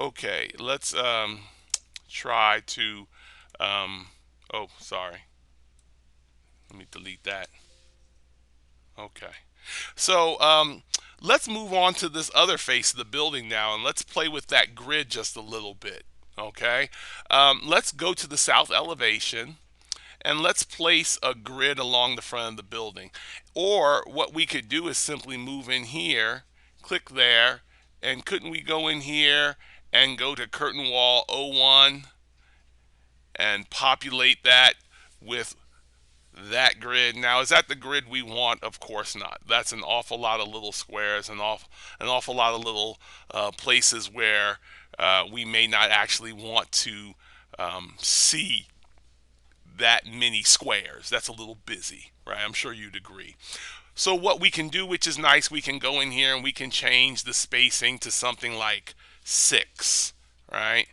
Okay, let's try to, oh, sorry. Let me delete that. Okay. So let's move on to this other face of the building now, and let's play with that grid just a little bit. Okay. Let's go to the south elevation, and let's place a grid along the front of the building. Or what we could do is simply move in here, click there, and couldn't we go in here and go to curtain wall 01 and populate that with that grid? Now, is that the grid we want? Of course not. That's an awful lot of little squares, an awful lot of little places where we may not actually want to see that many squares. That's a little busy, right? I'm sure you'd agree. So what we can do, which is nice, we can go in here and we can change the spacing to something like 6, right?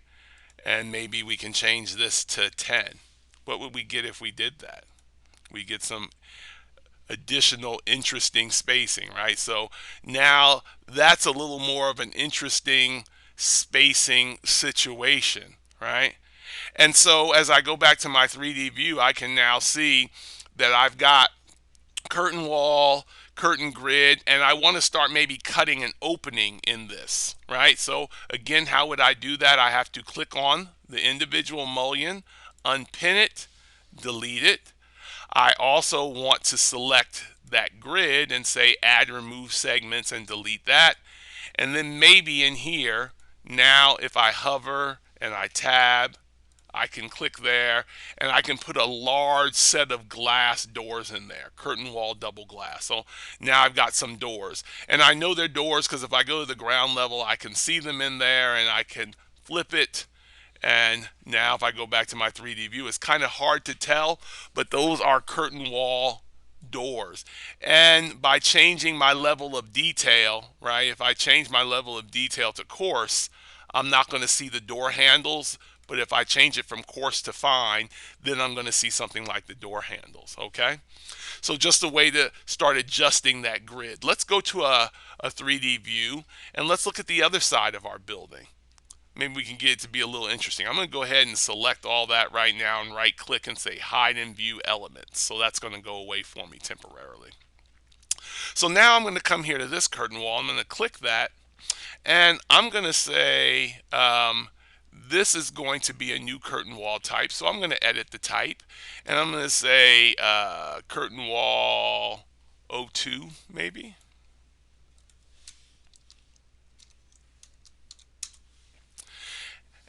And maybe we can change this to 10. What would we get if we did that? We get some additional interesting spacing, right? So now that's a little more of an interesting spacing situation, right? And so as I go back to my 3D view, I can now see that I've got curtain wall, curtain grid, and I want to start maybe cutting an opening in this, right? So again, how would I do that? I have to click on the individual mullion, unpin it, delete it. I also want to select that grid and say add remove segments and delete that. And then maybe in here, now if I hover and I tab, I can click there and I can put a large set of glass doors in there, curtain wall double glass. So now I've got some doors, and I know they're doors because if I go to the ground level, I can see them in there and I can flip it. And now if I go back to my 3D view, it's kind of hard to tell, but those are curtain wall doors. And by changing my level of detail, right, if I change my level of detail to coarse, I'm not going to see the door handles. But if I change it from coarse to fine, then I'm going to see something like the door handles, okay? So just a way to start adjusting that grid. Let's go to a 3D view and let's look at the other side of our building. Maybe we can get it to be a little interesting. I'm going to go ahead and select all that right now and right click and say hide in view elements. So that's going to go away for me temporarily. So now I'm going to come here to this curtain wall. I'm going to click that and I'm going to say this is going to be a new curtain wall type. So I'm going to edit the type and I'm going to say curtain wall 02 maybe.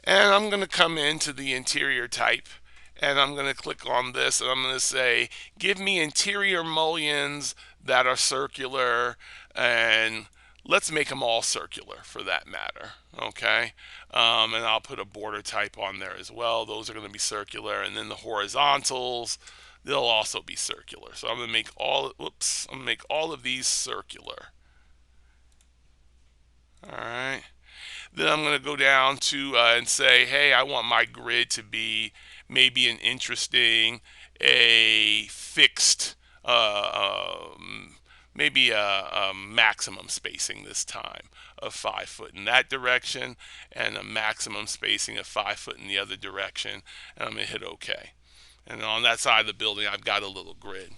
And I'm going to come into the interior type and I'm going to click on this and I'm going to say give me interior mullions that are circular, and let's make them all circular for that matter, okay? And I'll put a border type on there as well. Those are going to be circular, and then the horizontals, they'll also be circular. So I'm going to make all of these circular. All right. Then I'm going to go down to and say, hey, I want my grid to be maybe an interesting, a fixed, maybe a maximum spacing this time of 5 foot in that direction and a maximum spacing of 5 foot in the other direction. And I'm going to hit OK. And on that side of the building, I've got a little grid.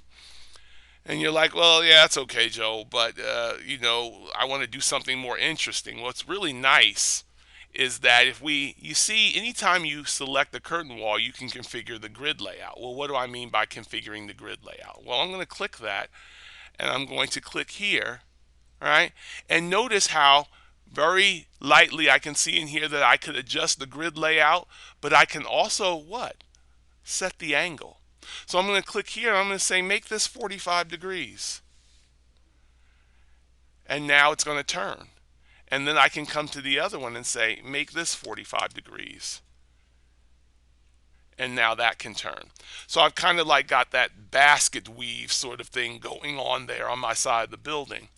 And you're like, well, yeah, it's okay, Joe, but I want to do something more interesting. What's really nice is that you see, anytime you select the curtain wall, you can configure the grid layout. Well, what do I mean by configuring the grid layout? Well, I'm going to click that, and I'm going to click here, right? And notice how very lightly I can see in here that I could adjust the grid layout, but I can also what? Set the angle. So I'm going to click here and I'm going to say make this 45 degrees. And now it's going to turn. And then I can come to the other one and say make this 45 degrees. And now that can turn. So I've kind of like got that basket weave sort of thing going on there on my side of the building.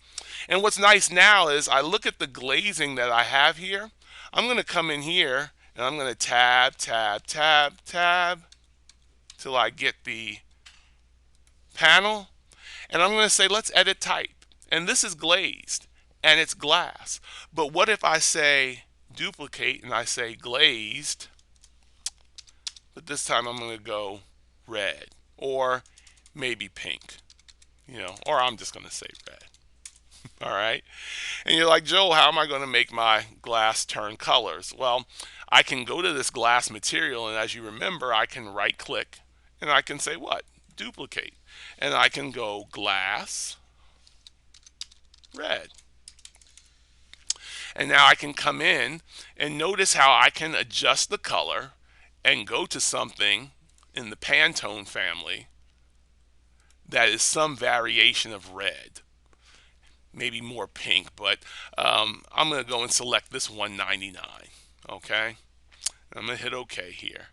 And what's nice now is I look at the glazing that I have here. I'm going to come in here and I'm going to tab, tab, tab, tab till I get the panel, and I'm going to say let's edit type, and this is glazed and it's glass. But what if I say duplicate, and I say glazed, but this time I'm going to go red or maybe pink, or I'm just going to say red. All right. And you're like, Joel, how am I going to make my glass turn colors? Well, I can go to this glass material, and as you remember, I can right click and I can say what? Duplicate. And I can go glass, red. And now I can come in and notice how I can adjust the color and go to something in the Pantone family that is some variation of red, maybe more pink, but I'm going to go and select this 199. Okay, I'm going to hit OK here.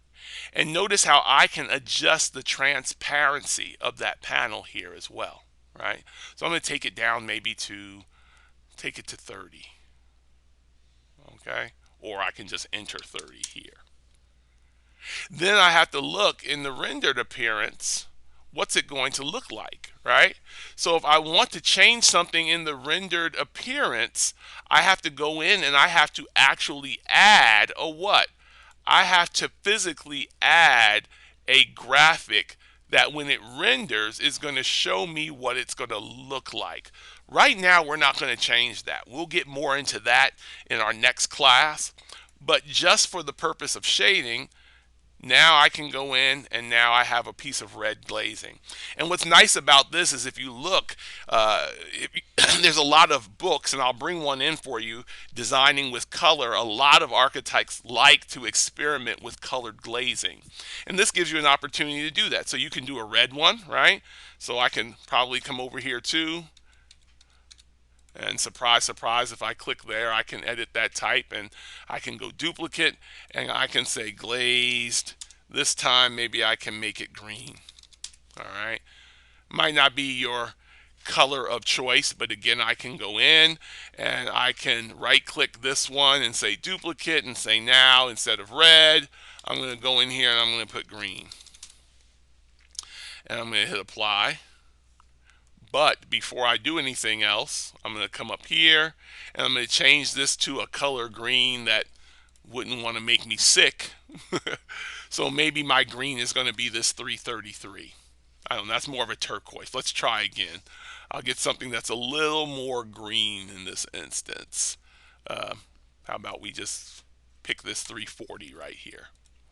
And notice how I can adjust the transparency of that panel here as well, right? So I'm going to take it down maybe to, take it to 30, okay? Or I can just enter 30 here. Then I have to look in the rendered appearance, what's it going to look like, right? So if I want to change something in the rendered appearance, I have to go in and I have to actually add a what? I have to physically add a graphic that when it renders is going to show me what it's going to look like. Right now, we're not going to change that. We'll get more into that in our next class. But just for the purpose of shading, now I can go in and now I have a piece of red glazing. And what's nice about this is if you look, there's a lot of books, and I'll bring one in for you, designing with color. A lot of architects like to experiment with colored glazing. And this gives you an opportunity to do that. So you can do a red one, right? So I can probably come over here too. And surprise, surprise, if I click there, I can edit that type and I can go duplicate and I can say glazed. This time, maybe I can make it green. All right. Might not be your color of choice, but again, I can go in and I can right click this one and say duplicate and say now instead of red, I'm going to go in here and I'm going to put green. And I'm going to hit apply. But before I do anything else, I'm going to come up here and I'm going to change this to a color green that wouldn't want to make me sick. So maybe my green is going to be this 333. I don't know, that's more of a turquoise. Let's try again. I'll get something that's a little more green in this instance. How about we just pick this 340 right here?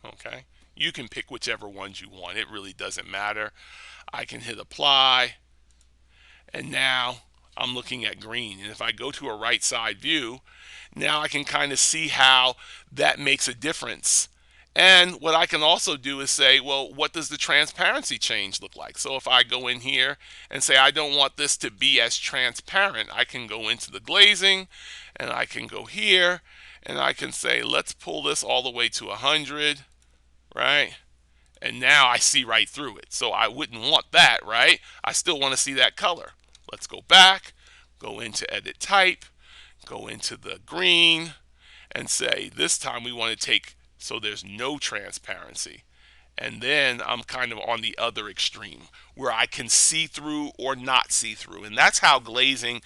Okay. You can pick whichever ones you want. It really doesn't matter. I can hit apply. And now I'm looking at green. And if I go to a right side view, now I can kind of see how that makes a difference. And what I can also do is say, well, what does the transparency change look like? So if I go in here and say I don't want this to be as transparent, I can go into the glazing and I can go here and I can say, let's pull this all the way to 100, right? And now I see right through it. So I wouldn't want that, right? I still want to see that color. Let's go back, go into edit type, go into the green, and say this time we want to take so there's no transparency. And then I'm kind of on the other extreme where I can see through or not see through. And that's how glazing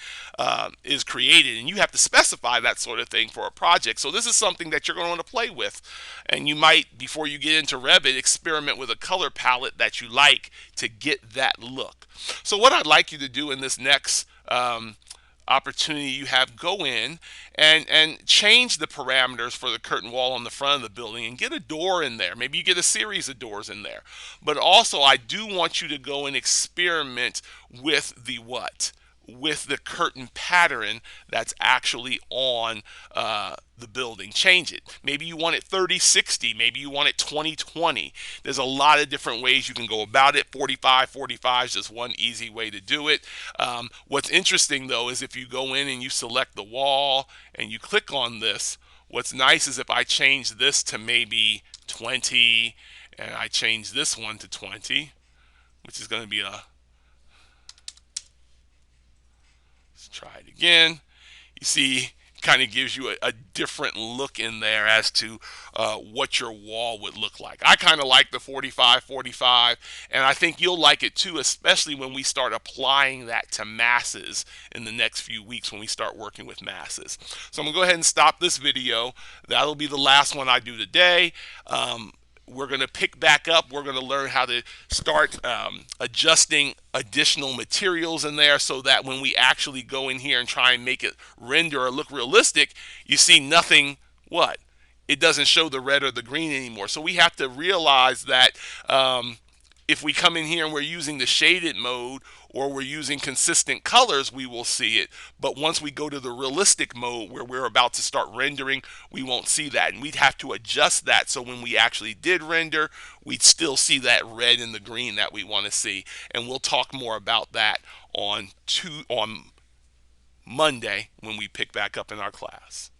is created. And you have to specify that sort of thing for a project. So this is something that you're going to want to play with. And you might, before you get into Revit, experiment with a color palette that you like to get that look. So what I'd like you to do in this next opportunity you have, go in and change the parameters for the curtain wall on the front of the building and get a door in there. Maybe you get a series of doors in there. But also I do want you to go and experiment with the what? With the curtain pattern that's actually on the building. Change it. Maybe you want it 30-60. Maybe you want it 20-20. There's a lot of different ways you can go about it. 45-45 is just one easy way to do it. What's interesting though is if you go in and you select the wall and you click on this, what's nice is if I change this to maybe 20 and I change this one to 20, which is going to be a, let's try it again. You see kind of gives you a different look in there as to what your wall would look like. I kind of like the 45-45, and I think you'll like it too, especially when we start applying that to masses in the next few weeks when we start working with masses. So I'm going to go ahead and stop this video. That'll be the last one I do today. We're going to pick back up. We're going to learn how to start adjusting additional materials in there so that when we actually go in here and try and make it render or look realistic, you see nothing, what? It doesn't show the red or the green anymore. So we have to realize that if we come in here and we're using the shaded mode or we're using consistent colors, we will see it. But once we go to the realistic mode where we're about to start rendering, we won't see that. And we'd have to adjust that so when we actually did render, we'd still see that red and the green that we want to see. And we'll talk more about that on Monday when we pick back up in our class.